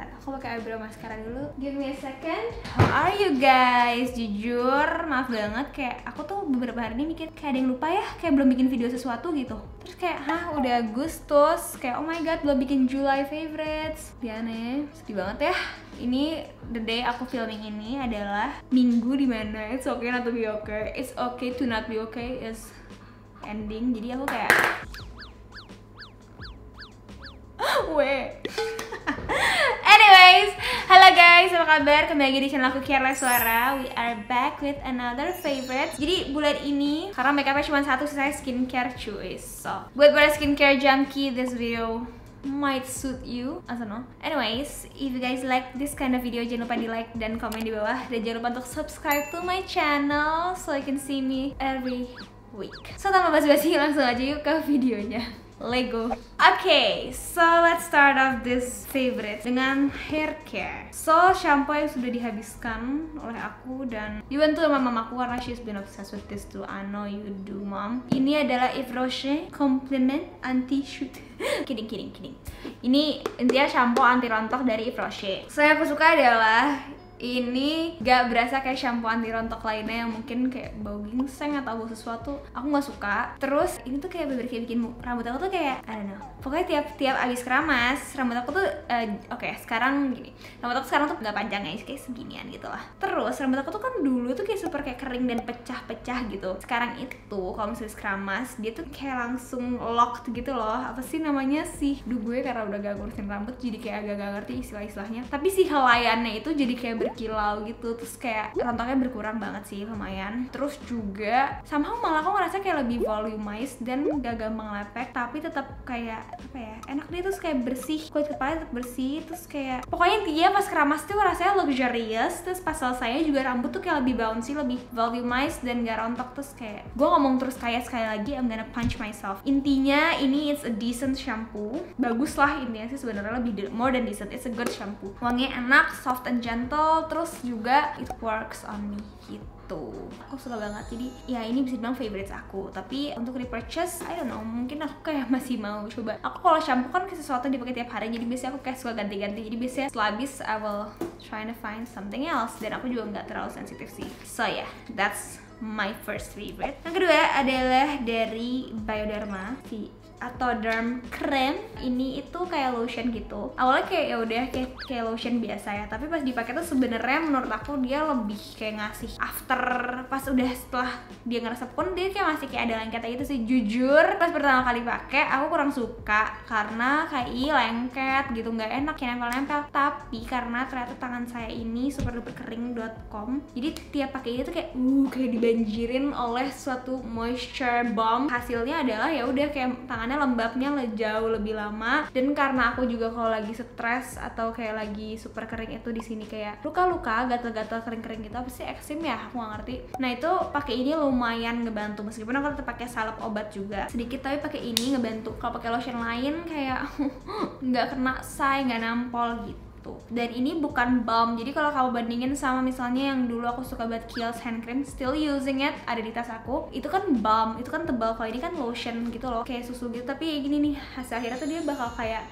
bentar. Aku pakai eyebrow mascara dulu. Give me a second. How are you guys? Jujur, maaf banget, kayak aku tuh beberapa hari ini mikir kayak ada yang lupa ya, kayak belum bikin video sesuatu gitu. Terus kayak, udah Agustus, kayak oh my god, belum bikin July favorites. Biane, sedih banget ya. Ini the day aku filming ini adalah minggu dimana it's okay not to be okay, it's okay to not be okay is ending. Jadi aku kayak anyways, halo guys, apa kabar? Kembali lagi di channel aku Careless Suara. We are back with another favorite. Jadi bulan ini, karena makeupnya cuma satu, saya skincare cuy. So, buat para skincare junkie, this video might suit you, I don't know. Anyways, if you guys like this kind of video, jangan lupa di like dan komen di bawah. Dan jangan lupa untuk subscribe to my channel so you can see me every week. So tanpa basa-basi, langsung aja yuk ke videonya. Lego. Okay, so let's start off this favorite dengan hair care. So shampoo yang sudah dihabiskan oleh aku dan dibantu sama mamaku karena she's been obsessed with this too. I know you do, mom. Ini adalah Yves Rocher Compliment Anti Shoot. kidding. Ini intinya shampoo anti rontok dari Yves Rocher. So yang aku suka adalah ini gak berasa kayak shampoo anti rontok lainnya yang mungkin kayak bau ginseng atau bau sesuatu. Aku gak suka. Terus ini tuh kayak bener-bener kayak bikin rambut aku tuh kayak I don't know. Pokoknya tiap abis keramas rambut aku tuh oke, sekarang gini. Rambut aku sekarang tuh gak panjang guys, kayak seginian gitu lah. Terus rambut aku tuh kan dulu tuh kayak super kayak kering dan pecah-pecah gitu. Sekarang itu kalau misalnya keramas dia tuh kayak langsung locked gitu loh. Apa sih namanya sih? Gue karena udah gak ngurusin rambut jadi kayak agak gak ngerti istilah-istilahnya. Tapi si helaiannya itu jadi kayak kilau gitu, terus kayak rontoknya berkurang banget sih, lumayan. Terus juga somehow malah aku ngerasa kayak lebih volumized dan gak gampang lepek, tapi tetap kayak apa ya, enak dia, terus kayak bersih, kulit kepala tetap bersih, terus kayak pokoknya dia pas keramas tuh rasanya luxurious. Terus pas selesainya juga rambut tuh kayak lebih bouncy, lebih volumized dan gak rontok. Terus kayak gue ngomong terus kayak sekali lagi I'm gonna punch myself. Intinya ini it's a decent shampoo, bagus lah intinya sih sebenarnya, lebih more than decent, it's a good shampoo. Wanginya enak, soft and gentle. Terus juga it works on me gitu. Aku suka banget. Jadi ya ini bisa dibilang favorites aku. Tapi untuk repurchase, I don't know, mungkin aku kayak masih mau coba. Aku kalau shampoo kan kayak sesuatu yang dipakai tiap hari, jadi biasanya aku kayak suka ganti-ganti. Jadi biasanya setelah habis I will try to find something else. Dan aku juga nggak terlalu sensitif sih. So yeah, that's my first favorite. Yang kedua adalah dari Bioderma, si Atoderm Cream. Ini itu kayak lotion gitu. Awalnya kayak ya udah kayak lotion biasa ya, tapi pas dipakai tuh sebenarnya menurut aku dia lebih kayak ngasih after, pas udah setelah dia ngeresep pun dia kayak masih kayak ada lengketnya gitu sih. Jujur pas pertama kali pakai aku kurang suka karena kayak lengket gitu, nggak enak kayak nempel-nempel. Tapi karena ternyata tangan saya ini superduperkering.com, jadi tiap pakai ini tuh kayak dibanjirin oleh suatu moisture bomb. Hasilnya adalah ya udah kayak tangan lembabnya jauh lebih lama. Dan karena aku juga kalau lagi stres atau kayak lagi super kering itu di sini kayak luka-luka, gatal-gatal kering-kering gitu, apa sih, eksim ya, aku nggak ngerti. Nah itu pakai ini lumayan ngebantu, meskipun aku tetap pakai salep obat juga sedikit, tapi pakai ini ngebantu. Kalau pakai lotion lain kayak nggak kena say, nggak nampol gitu. Dan ini bukan balm, jadi kalau kamu bandingin sama misalnya yang dulu aku suka banget Kiehl's hand cream, still using it, ada di tas aku, itu kan balm, itu kan tebal. Kalau ini kan lotion gitu loh, kayak susu gitu. Tapi ya gini nih, hasil akhirnya tuh dia bakal kayak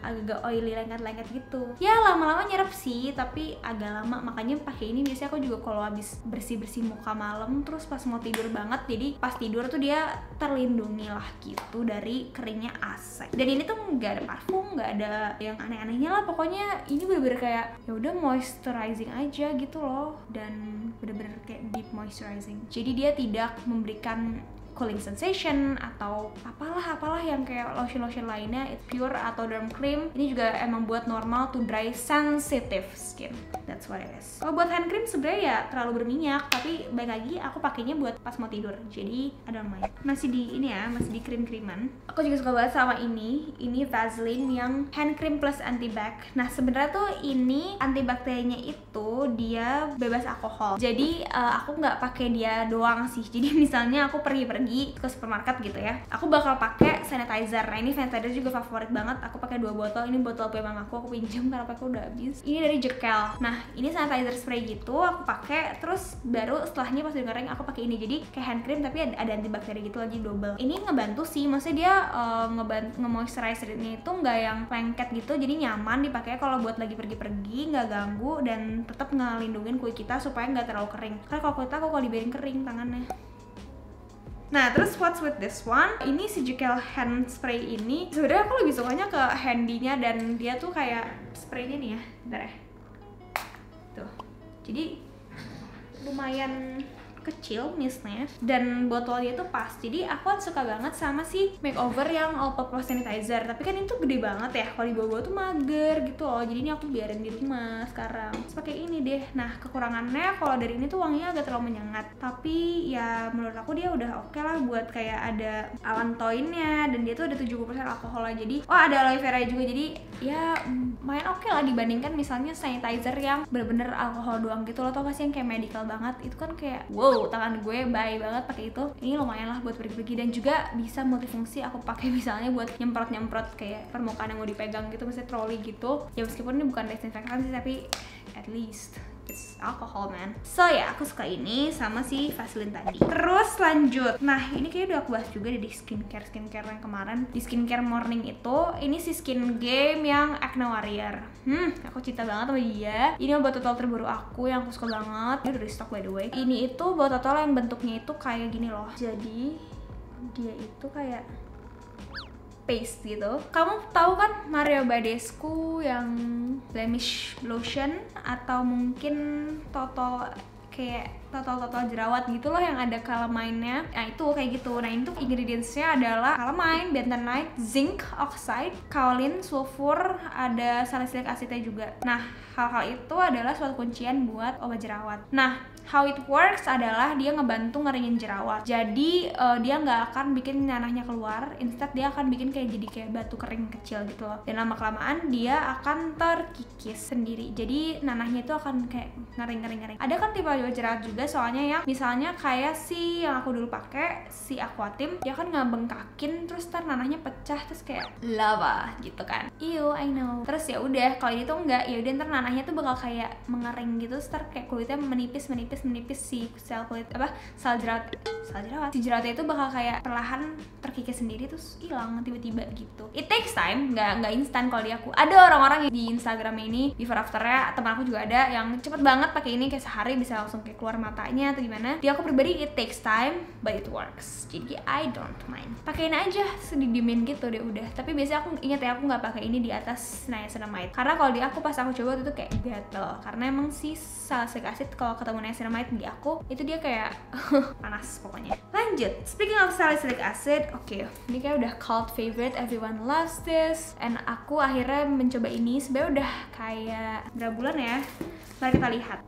agak oily, lengket-lengket gitu. Ya lama-lama nyerap sih, tapi agak lama. Makanya pakai ini biasanya aku juga kalau habis bersih-bersih muka malam, terus pas mau tidur banget, jadi pas tidur tuh dia terlindungi lah gitu dari keringnya AC. Dan ini tuh nggak ada parfum, nggak ada yang aneh-anehnya lah. Pokoknya ini bener-bener kayak ya udah moisturizing aja gitu loh, dan bener-bener kayak deep moisturizing. Jadi dia tidak memberikan cooling sensation atau apalah yang kayak lotion lainnya. It's pure Atoderm cream. Ini juga emang buat normal to dry sensitive skin. That's what it is. Kalau buat hand cream sebenarnya ya terlalu berminyak, tapi baik lagi aku pakainya buat pas mau tidur. Jadi ada lumayan. Masih di ini ya, masih di krim-kriman. Aku juga suka banget sama ini. Ini Vaseline yang hand cream plus anti-bac. Nah sebenarnya tuh ini antibakterinya itu dia bebas alkohol. Jadi aku nggak pakai dia doang sih. Jadi misalnya aku pergi pergi ke supermarket gitu ya, aku bakal pakai sanitizer. Nah ini sanitizer juga favorit banget, aku pakai 2 botol. Ini botol punya mamaku, aku pinjam karena aku udah habis. Ini dari Jekyll. Nah ini sanitizer spray gitu aku pakai, terus baru setelahnya pas udah kering aku pakai ini. Jadi kayak hand cream tapi ada antibakteri gitu lagi, double. Ini ngebantu sih, maksudnya dia nge-moisturizer-nya itu nggak yang lengket gitu, jadi nyaman dipakai kalau buat lagi pergi-pergi, nggak ganggu dan tetap ngelindungin kulit kita supaya nggak terlalu kering. Karena kalau kulit aku kalau dibiarin kering tangannya. Nah terus what's with this one? Ini si Jekyll hand spray ini sebenarnya aku lebih sukanya ke handy-nya, dan dia tuh kayak spraynya nih ya, bentar ya. Tuh. Jadi lumayan kecil misnya, dan botolnya itu pas. Jadi aku suka banget sama si makeover yang all purpose sanitizer, tapi kan itu gede banget ya, kalau dibawa tuh mager gitu loh. Jadi ini aku biarin di rumah sekarang. Terus pakai ini deh. Nah kekurangannya kalau dari ini tuh wanginya agak terlalu menyengat, tapi ya menurut aku dia udah oke lah buat kayak ada allantoinnya, dan dia tuh ada 70% alkohol lah. Jadi ada aloe vera juga, jadi ya lumayan oke lah dibandingkan misalnya sanitizer yang bener-bener alkohol doang gitu. Lo tau gak sih yang kayak medical banget, itu kan kayak wow, tangan gue bye banget pakai itu. Ini lumayan lah buat pergi-pergi, dan juga bisa multifungsi. Aku pakai misalnya buat nyemprot-nyemprot kayak permukaan yang mau dipegang gitu, misalnya troli gitu. Ya meskipun ini bukan desinfektan sih, tapi at least it's alcohol man. So ya aku suka ini sama si Vaseline tadi. Terus lanjut. Nah ini kayaknya udah aku bahas juga di skincare yang kemarin. Di skincare morning itu, ini si Skin Game yang Acne Warrior. Aku cinta banget sama dia. Ini obat total terbaru aku yang aku suka banget. Ini udah di stok by the way. Ini itu obat total yang bentuknya itu kayak gini loh. Jadi dia itu kayak paste gitu. Kamu tahu kan Mario Badescu yang blemish lotion, atau mungkin total jerawat gitu loh yang ada calamine-nya. Nah itu kayak gitu. Nah itu ingredients-nya adalah calamine, bentonite, zinc oxide, kaolin, sulfur, ada salicylic acid-nya juga. Nah hal-hal itu adalah suatu kuncian buat obat jerawat. Nah how it works adalah dia ngebantu ngeringin jerawat. Jadi dia nggak akan bikin nanahnya keluar, instead dia akan bikin jadi kayak batu kering kecil gitu loh. Dan lama kelamaan dia akan terkikis sendiri. Jadi nanahnya itu akan kayak ngering. Ada kan tipe jerawat juga soalnya yang misalnya kayak si yang aku dulu pakai si Aquatim, dia kan ngebengkakin terus ntar nanahnya pecah terus kayak lava gitu kan. Ew, I know. Terus ya udah, kalau ini tuh enggak, ya udah ntar nanahnya tuh bakal kayak mengering gitu, ntar kayak kulitnya menipis si sel kulit sel jerawat. Si jerawatnya itu bakal kayak perlahan terkikis sendiri terus hilang tiba-tiba gitu. It takes time, nggak instan kalau di aku. Ada orang-orang di Instagram ini before afternya, teman aku juga ada yang cepet banget pakai ini, kayak sehari bisa langsung kayak keluar matanya atau gimana. Di aku pribadi it takes time but it works, jadi I don't mind. Pakein aja sedidiemin gitu deh udah. Tapi biasanya aku ingat ya, aku nggak pakai ini di atas niacinamide, karena kalau di aku pas aku coba itu kayak gatel, karena emang si salicylic acid kalau ketemu niacinamide di aku itu dia kayak panas pokoknya. Lanjut, speaking of salicylic acid, oke, ini kayak udah cult favorite, everyone loves this, and aku akhirnya mencoba ini. Sebenarnya udah kayak berapa bulan ya. Mari kita lihat.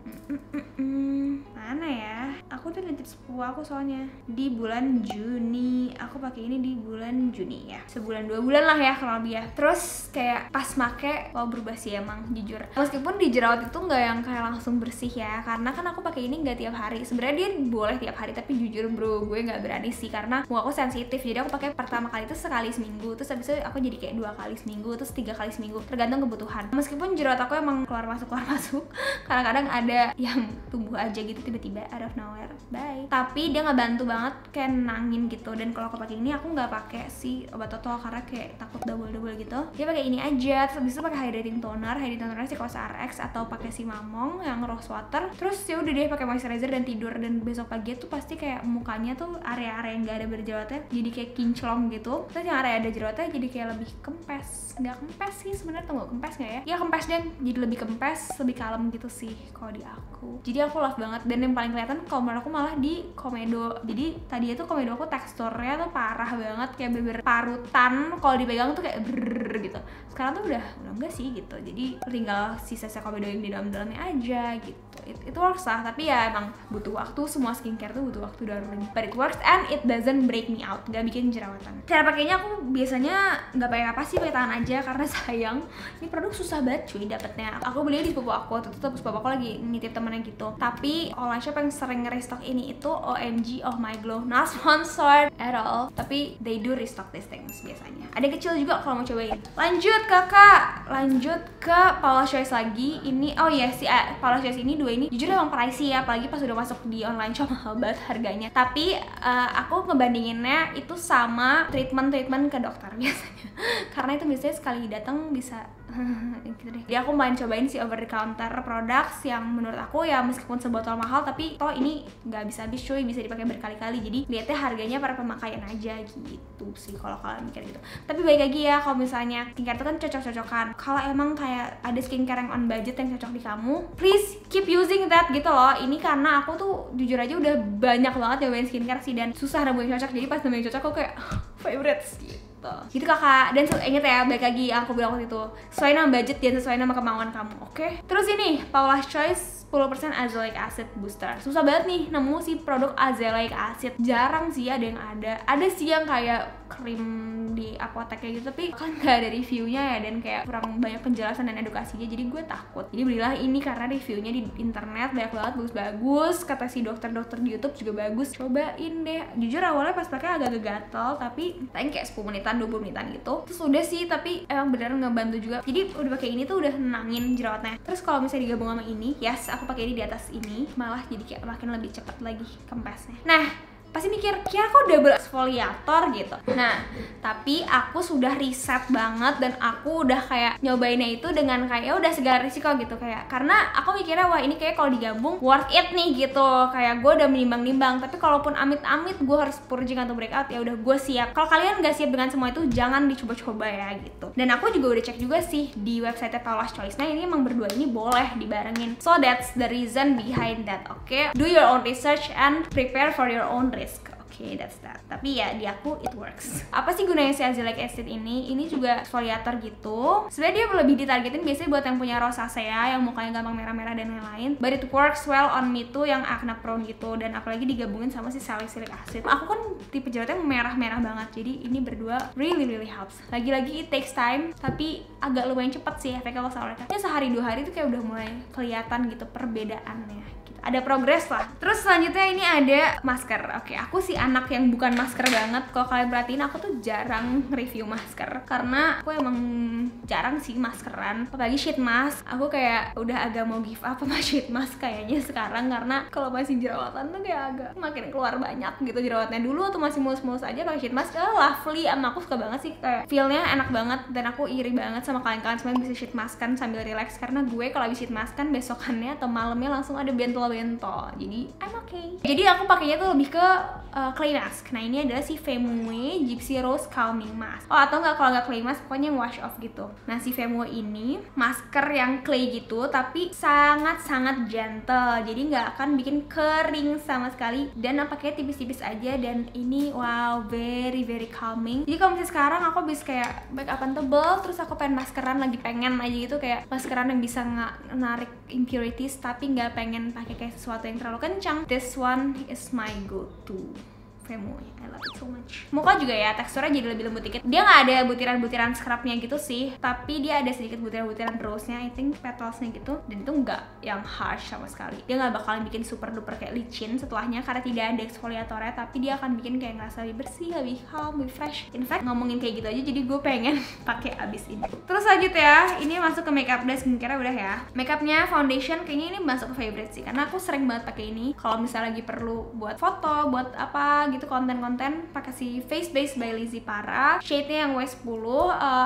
Mana ya? Aku tuh nitip sepupu aku soalnya di bulan Juni. Aku pakai ini di bulan Juni ya. Sebulan 2 bulan lah ya kalau lebih ya. Terus kayak pas make, wow berubah sih emang jujur. Meskipun di jerawat itu nggak yang kayak langsung bersih ya, karena kan aku pakai ini nggak tiap hari. Sebenarnya dia boleh tiap hari, tapi jujur bro, gue nggak berani sih karena muka aku sensitif. Jadi aku pakai pertama kali itu sekali seminggu, terus habis itu aku jadi kayak 2 kali seminggu, terus 3 kali seminggu, tergantung kebutuhan. Meskipun jerawat aku emang keluar masuk, kadang-kadang ada yang tumbuh aja gitu tiba-tiba out of nowhere, bye. Tapi dia ngebantu banget kayak nangin gitu. Dan kalau aku pakai ini aku nggak pakai si obat total karena kayak takut double gitu. Dia pakai ini aja. Terus bisa pakai hydrating tonernya si Cosrx atau pakai si Mamong yang rose water. Terus ya udah deh pakai moisturizer dan tidur. Dan besok pagi tuh pasti kayak mukanya tuh area-area yang nggak ada berjerawatnya jadi kayak kinclong gitu. Terus yang area ada jerawatnya jadi kayak lebih kempes. Nggak kempes sih sebenarnya, tuh nggak kempes nggak ya? Ya kempes dan jadi lebih kempes, lebih kalem gitu sih kalau di aku. Jadi aku love banget. Dan yang paling kelihatan kalau menurut aku malah di komedo. Jadi tadi itu komedo aku teksturnya tuh parah banget, kayak bener parutan, kalau dipegang tuh kayak brrrr gitu. Sekarang tuh udah enggak sih gitu. Jadi tinggal sisa-sisa komedo yang di dalamnya aja gitu. Itu works lah, tapi ya emang butuh waktu. Semua skincare tuh butuh waktu darling. But it works and it doesn't break me out, gak bikin jerawatan. Cara pakainya aku biasanya nggak pakai apa sih, pakai tangan aja karena sayang ini produk susah banget cuy dapetnya. Aku beli di sepupu aku, tuh sepupu aku lagi nitip temennya gitu. Tapi online shop yang sering nge-restock restock ini itu OMG, oh my glow, not sponsored at all, tapi they do restock these things biasanya. Ada yang kecil juga kalau mau cobain. Lanjut kakak, lanjut ke Paula's Choice lagi. Ini oh ya si Paula's Choice ini dua ini jujur emang pricey ya, apalagi pas udah masuk di online shop mahal banget harganya. Tapi aku ngebandinginnya itu sama treatment ke dokter biasanya. Karena itu biasanya sekali datang bisa gitu deh. Jadi aku main cobain si over the counter products yang menurut aku ya meskipun sebotol mahal tapi toh ini nggak bisa habis cuy, bisa dipakai berkali-kali. Jadi lihatnya harganya per pemakaian aja gitu sih kalau kalian mikir gitu. Tapi baik lagi ya, kalau misalnya skincare itu kan cocok-cocokan. Kalau emang kayak ada skincare yang on budget yang cocok di kamu, please keep using that gitu loh. Ini karena aku tuh jujur aja udah banyak banget nyobain skincare sih dan susah nemuin cocok. Jadi pas nemuin cocok aku kayak favorites gitu kakak. Dan inget ya, balik lagi yang aku bilang waktu itu, sesuai sama budget dan sesuai sama kemauan kamu, oke? Terus ini Paula's Choice 10% azelaic acid booster. Susah banget nih nemu si produk azelaic acid, jarang sih ada yang ada sih yang kayak krim di apotek kayak gitu, tapi kan nggak ada reviewnya ya dan kayak kurang banyak penjelasan dan edukasinya, jadi gue takut. Jadi belilah ini karena reviewnya di internet banyak banget, bagus-bagus, kata si dokter-dokter di YouTube juga bagus. Cobain deh. Jujur awalnya pas pakai agak gatal, tapi kayak 10 menitan 20 menitan gitu. Terus udah sih, tapi emang beneran ngebantu juga. Jadi udah pakai ini tuh udah nenangin jerawatnya. Terus kalau misalnya digabung sama ini, yes, aku pakai ini di atas ini, malah jadi kayak makin lebih cepat lagi kempesnya. Nah, pasti mikir, kira kok double exfoliator gitu. Nah, tapi aku sudah riset banget dan aku udah kayak nyobainnya itu dengan kayak udah segala risiko gitu, kayak karena aku mikirnya wah ini kayak kalau digabung worth it nih gitu. Kayak gue udah menimbang-nimbang, tapi kalaupun amit-amit gue harus purging atau breakout, ya udah gue siap. Kalau kalian nggak siap dengan semua itu, jangan dicoba-coba ya gitu. Dan aku juga udah cek juga sih di website Paula's Choice. Nah, ini emang berdua ini boleh dibarengin. So that's the reason behind that, okay? Do your own research and prepare for your own risk. Oke, that's that. Tapi ya di aku it works. Apa sih gunanya si azelaic acid ini? Ini juga exfoliator gitu. Sebenarnya dia lebih ditargetin biasanya buat yang punya rosacea, yang mukanya gampang merah-merah dan lain-lain. But it works well on me tuh yang acne prone gitu, dan apalagi digabungin sama si salicylic acid. Aku kan tipe jerawatnya merah-merah banget, jadi ini berdua really helps. Lagi-lagi it takes time, tapi agak lumayan cepet sih efeknya kalau sama mereka. Ya sehari 2 hari tuh kayak udah mulai kelihatan gitu perbedaannya. Ada progres lah. Terus selanjutnya ini ada masker. Oke, aku sih anak yang bukan masker banget. Kalau kalian perhatiin, aku tuh jarang review masker karena aku emang jarang sih maskeran, apalagi sheet mask. Aku kayak udah agak mau give up sama sheet mask kayaknya sekarang, karena kalau masih jerawatan tuh kayak agak makin keluar banyak gitu jerawatnya. Dulu tuh masih mulus-mulus aja pakai sheet mask, lovely, aku suka banget sih, kayak feelnya enak banget. Dan aku iri banget sama kalian-kalian semua yang bisa sheet mask kan sambil relax, karena gue kalau habis sheet mask kan besokannya atau malamnya langsung ada bentol. Jadi I'm okay. Jadi aku pakainya tuh lebih ke clay mask. Nah, ini adalah si Femue Gypsy Rose Calming Mask. Oh, atau enggak, kalau nggak clay mask pokoknya yang wash off gitu. Nah, si Femue ini masker yang clay gitu tapi sangat-sangat gentle, jadi nggak akan bikin kering sama sekali, dan pakai tipis-tipis aja. Dan ini wow, very calming. Jadi kalau misalnya sekarang aku habis kayak make upan tebel, terus aku pengen maskeran, lagi pengen aja gitu kayak maskeran yang bisa narik impurities tapi nggak pengen pakai kayak sesuatu yang terlalu kencang, this one is my go-to. Femue, I love it so much. Muka juga ya, teksturnya jadi lebih lembut dikit. Dia nggak ada butiran-butiran scrubnya gitu sih, tapi dia ada sedikit butiran-butiran rose-nya, I think petalsnya gitu. Dan itu nggak yang harsh sama sekali. Dia nggak bakalan bikin super duper kayak licin setelahnya karena tidak ada eksfoliatornya, tapi dia akan bikin kayak ngerasa lebih bersih, lebih calm, lebih fresh. In fact, ngomongin kayak gitu aja, jadi gue pengen pakai abis ini. Terus lanjut ya, ini masuk ke makeup dan skincare udah ya. Makeupnya foundation kayaknya ini masuk ke favorite sih, karena aku sering banget pakai ini. Kalau misalnya lagi perlu buat foto, buat apa gitu, konten-konten, pakai si Face Base by Lizzy Para, shade-nya yang W10.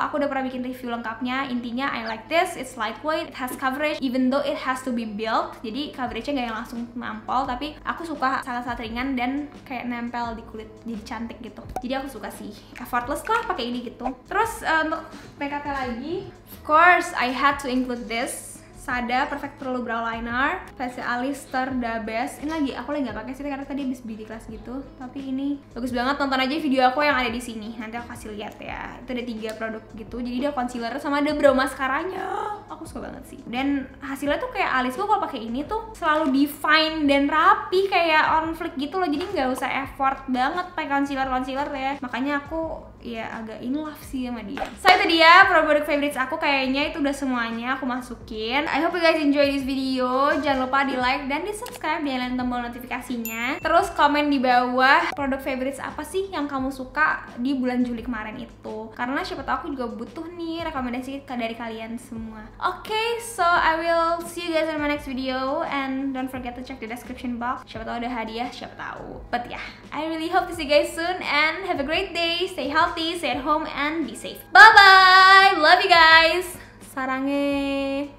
Aku udah pernah bikin review lengkapnya. Intinya I like this, it's lightweight, it has coverage even though it has to be built. Jadi coverage-nya gak yang langsung nampol, tapi aku suka sangat-sangat ringan dan kayak nempel di kulit, jadi cantik gitu. Jadi aku suka sih, effortless lah pakai ini gitu. Terus untuk makeup-nya lagi, of course I had to include this Sada Perfect Pro Brow Liner versi Alistair The Best. Ini lagi aku nggak pakai sih karena tadi habis beauty class gitu. Tapi ini bagus banget, tonton aja video aku yang ada di sini. Nanti aku kasih lihat ya. Itu ada 3 produk gitu. Jadi ada concealer sama ada brow mascaranya. Aku suka banget sih. Dan hasilnya tuh kayak alis gue kalau pakai ini tuh selalu define dan rapi kayak on flick gitu loh. Jadi nggak usah effort banget pakai concealer ya. Makanya aku ya agak in love sih sama dia. So itu dia produk favorites aku, kayaknya itu udah semuanya aku masukin. I hope you guys enjoy this video. Jangan lupa di like dan di subscribe, nyalain tombol notifikasinya. Terus komen di bawah produk favorites apa sih yang kamu suka di bulan Juli kemarin itu. Karena siapa tahu aku juga butuh nih rekomendasi dari kalian semua. Okay, so I will see you guys in my next video and don't forget to check the description box. Siapa tahu ada hadiah, siapa tahu. But yeah, I really hope to see you guys soon and have a great day. Stay healthy, stay at home and be safe. Bye bye. Love you guys. Saranghe.